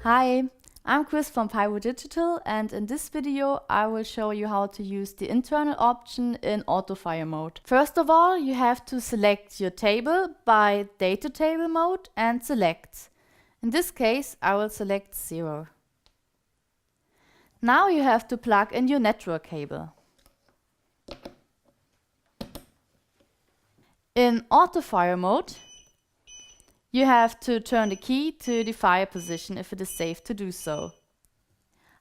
Hi, I'm Chris from Pyrodigital, and in this video I will show you how to use the internal option in autofire mode. First of all, you have to select your table by data table mode and select. In this case, I will select 0. Now you have to plug in your network cable. In autofire mode, you have to turn the key to the fire position if it is safe to do so.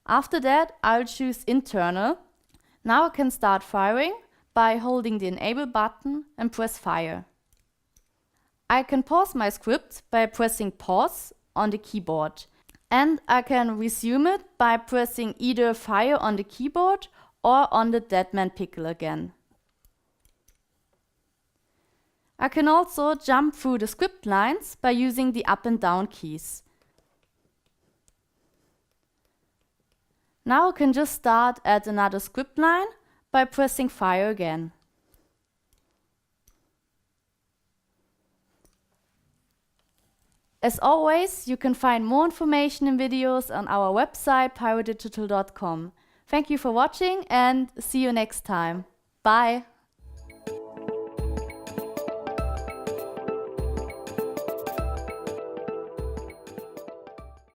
After that, I'll choose internal. Now I can start firing by holding the enable button and press fire. I can pause my script by pressing pause on the keyboard. And I can resume it by pressing either fire on the keyboard or on the Deadman pickle again. I can also jump through the script lines by using the up and down keys. Now I can just start at another script line by pressing fire again. As always, you can find more information and videos on our website pyrodigital.com. Thank you for watching and see you next time. Bye!